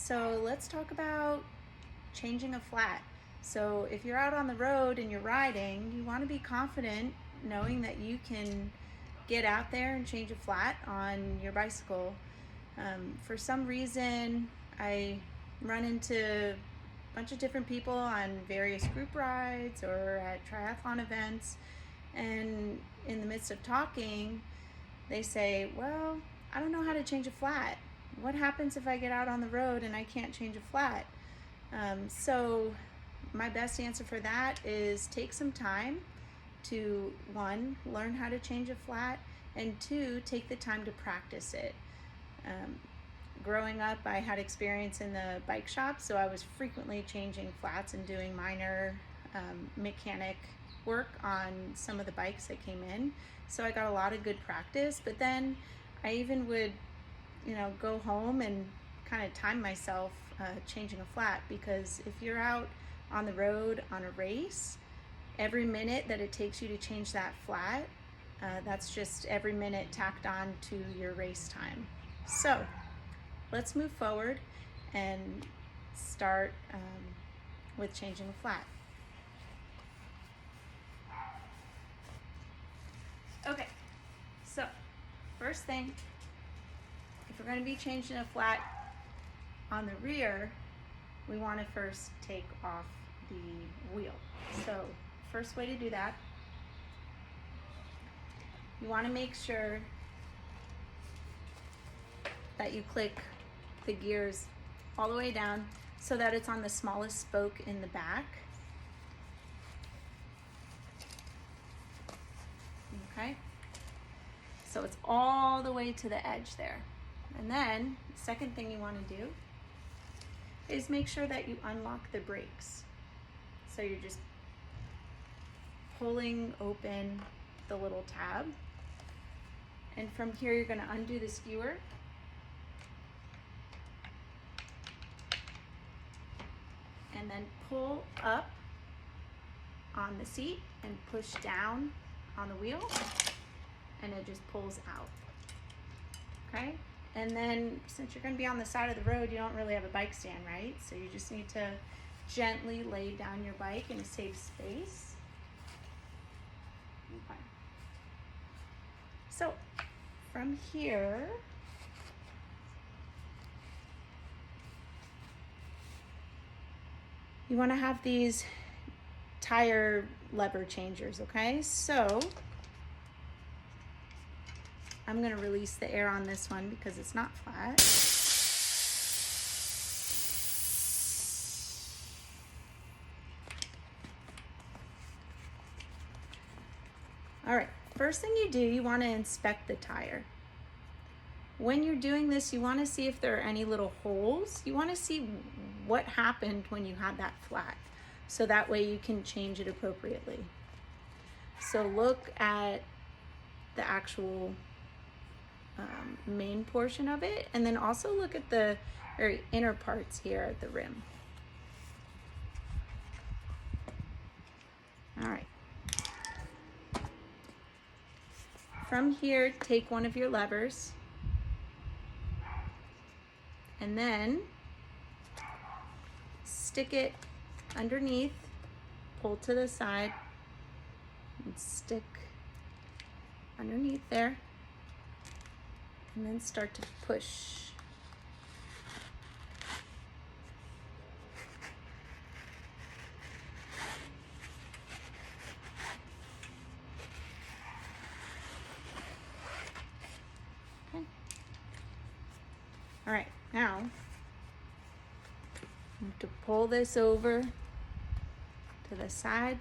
So let's talk about changing a flat. So if you're out on the road and you're riding, you want to be confident knowing that you can get out there and change a flat on your bicycle. For some reason, I run into a bunch of different people on various group rides or at triathlon events, and in the midst of talking, they say, well, I don't know how to change a flat. What happens if I get out on the road and I can't change a flat? So my best answer for that is take some time to, one, learn how to change a flat, and two, take the time to practice it. Growing up, I had experience in the bike shop, so I was frequently changing flats and doing minor mechanic work on some of the bikes that came in. So I got a lot of good practice, but then I even would, go home and kind of time myself changing a flat, because if you're out on the road on a race, every minute that it takes you to change that flat, that's just every minute tacked on to your race time. So let's move forward and start with changing a flat. Okay, so first thing, if we're going to be changing a flat on the rear, we want to first take off the wheel. So first way to do that, you want to make sure that you click the gears all the way down so that it's on the smallest spoke in the back. Okay, so it's all the way to the edge there. And then the second thing you want to do is make sure that you unlock the brakes. So you're just pulling open the little tab, and from here you're going to undo the skewer, and then pull up on the seat and push down on the wheel, and it just pulls out. Okay, and then since you're going to be on the side of the road, you don't really have a bike stand, right? So you just need to gently lay down your bike in a safe space. Okay. So from here, you want to have these tire lever changers, okay? So I'm going to release the air on this one because it's not flat. All right, first thing you do, you want to inspect the tire. When you're doing this, you want to see if there are any little holes. You want to see what happened when you had that flat, so that way you can change it appropriately. So look at the actual main portion of it, and then also look at the very inner parts here at the rim. All right. From here, take one of your levers, and then stick it underneath, pull to the side, and stick underneath there, and then start to push. Okay. All right, now you have to pull this over to the side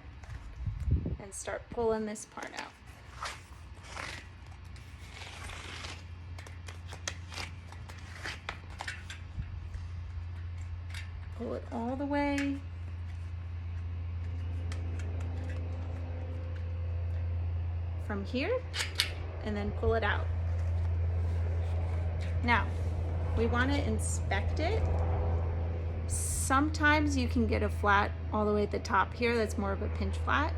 and start pulling this part out. Pull it all the way from here, and then pull it out. Now, we want to inspect it. Sometimes you can get a flat all the way at the top here that's more of a pinch flat.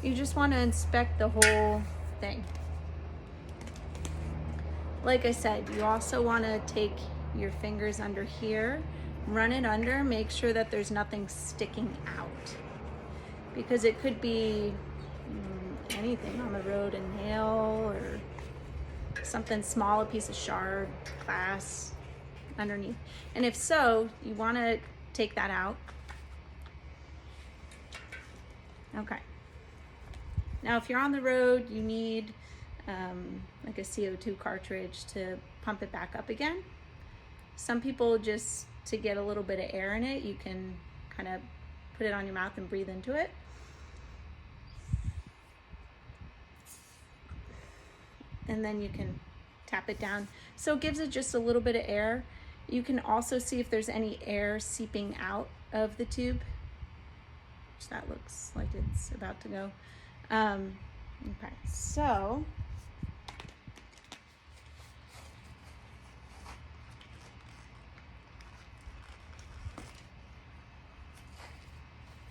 You just want to inspect the whole thing. Like I said, you also want to take your fingers under here, run it under, make sure that there's nothing sticking out, because it could be anything on the road, a nail or something small, a piece of shard, glass underneath. And if so, you want to take that out. Okay. Now if you're on the road, you need like a CO2 cartridge to pump it back up again. Some people, just to get a little bit of air in it, you can kind of put it on your mouth and breathe into it. And then you can tap it down. So it gives it just a little bit of air. You can also see if there's any air seeping out of the tube, which that looks like it's about to go. Okay, so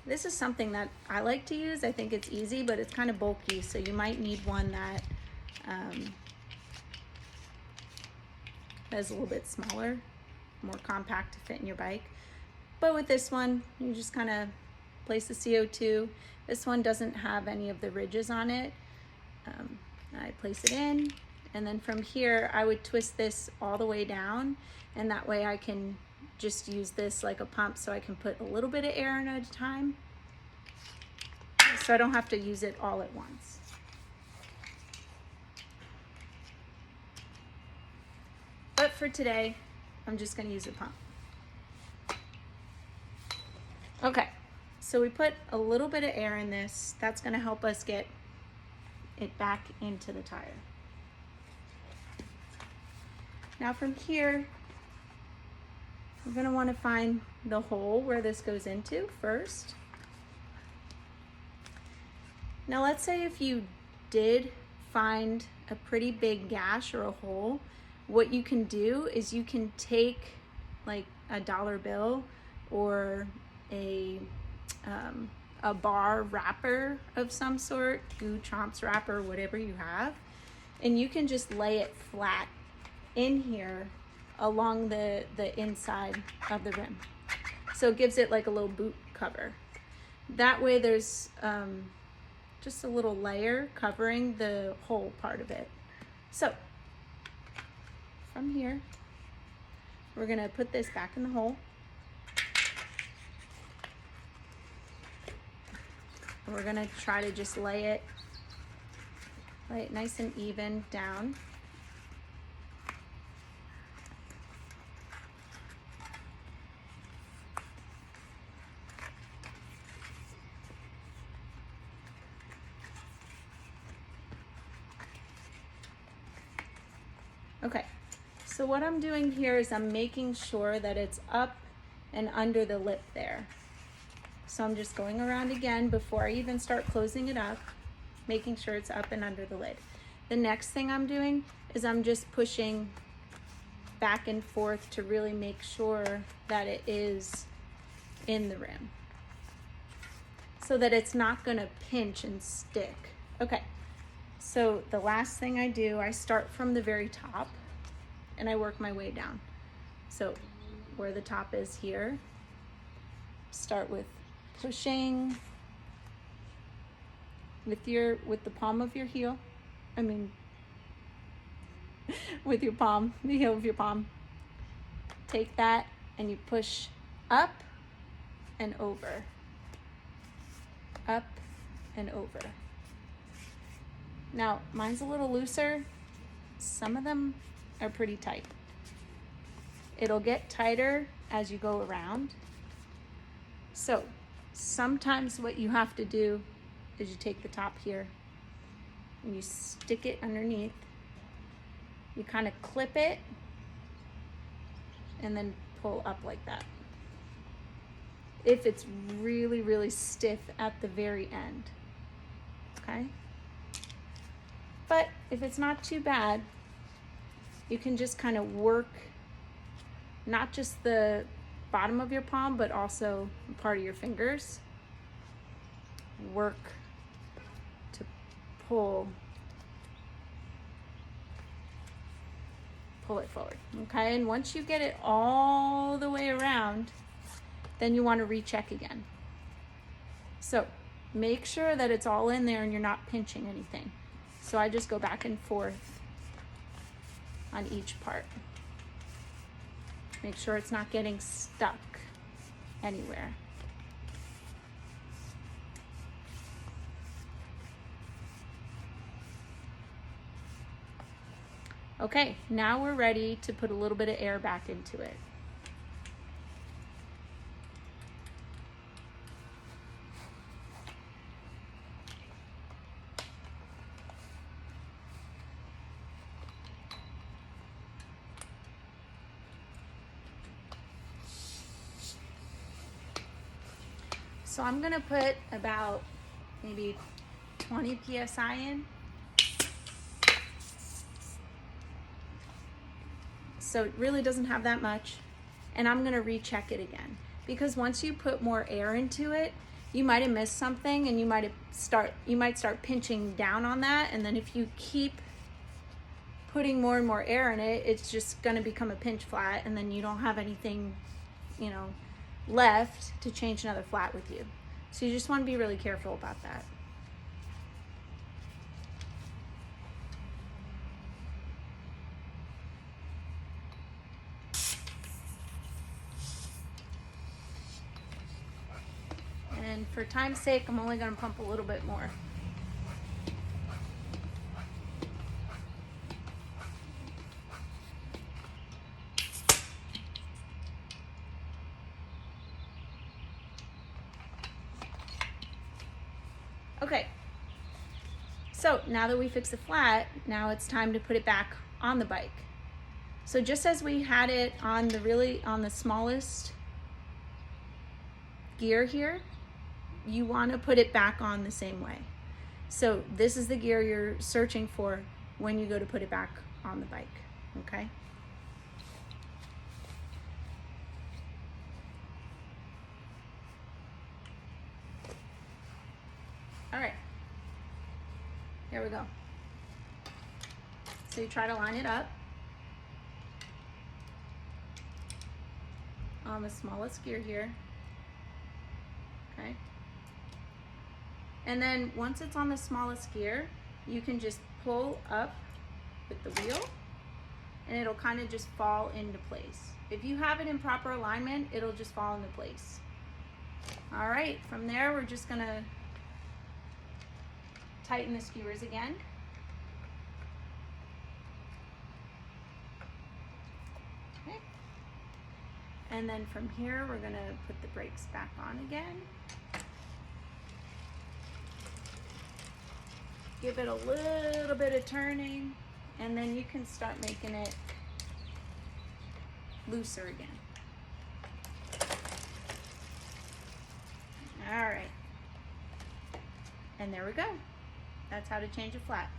this is something that I like to use. I think it's easy, but it's kind of bulky, so you might need one that is a little bit smaller, more compact to fit in your bike. But with this one, you just kind of place the CO2. This one doesn't have any of the ridges on it. I place it in, and then from here I would twist this all the way down, and that way I can just use this like a pump, so I can put a little bit of air in at a time, so I don't have to use it all at once. But for today, I'm just going to use a pump. Okay, so we put a little bit of air in this. That's going to help us get it back into the tire. Now from here, we're going to want to find the hole where this goes into first. Now let's say if you did find a pretty big gash or a hole, what you can do is you can take like a dollar bill or a bar wrapper of some sort, Goo Chomps wrapper, whatever you have, and you can just lay it flat in here along the inside of the rim. So it gives it like a little boot cover. That way there's just a little layer covering the whole part of it. So from here, we're gonna put this back in the hole. And we're gonna try to just lay it nice and even down. Okay, so what I'm doing here is I'm making sure that it's up and under the lip there. So I'm just going around again before I even start closing it up, making sure it's up and under the lid. The next thing I'm doing is I'm just pushing back and forth to really make sure that it is in the rim, so that it's not gonna pinch and stick. Okay, so the last thing I do, I start from the very top and I work my way down. So where the top is here, start with pushing with the palm of your heel. With your palm, the heel of your palm. Take that and you push up and over. Up and over. Now, mine's a little looser. Some of them are pretty tight. It'll get tighter as you go around. So sometimes what you have to do is you take the top here and you stick it underneath. You kind of clip it and then pull up like that. If it's really, really stiff at the very end, okay? But if it's not too bad, you can just kind of work not just the bottom of your palm, but also part of your fingers. Work to pull pull it forward, okay? And once you get it all the way around, then you want to recheck again. So make sure that it's all in there and you're not pinching anything. So I just go back and forth on each part. Make sure it's not getting stuck anywhere. Okay, now we're ready to put a little bit of air back into it. So I'm gonna put about maybe 20 PSI in. So it really doesn't have that much. And I'm gonna recheck it again. Because once you put more air into it, you might have missed something and you might start pinching down on that. And then if you keep putting more and more air in it, it's just gonna become a pinch flat, and then you don't have anything, you know, left to change another flat with you. So you just want to be really careful about that. And for time's sake, I'm only going to pump a little bit more. Okay, so now that we fixed the flat, now it's time to put it back on the bike. So just as we had it on the smallest gear here, you want to put it back on the same way. So this is the gear you're searching for when you go to put it back on the bike, okay? All right, here we go. So you try to line it up on the smallest gear here, okay? And then once it's on the smallest gear, you can just pull up with the wheel and it'll kind of just fall into place. If you have it in proper alignment, it'll just fall into place. All right, from there, we're just gonna tighten the skewers again. Okay. And then from here, we're gonna put the brakes back on again. Give it a little bit of turning, and then you can start making it looser again. All right. And there we go. That's how to change a flat.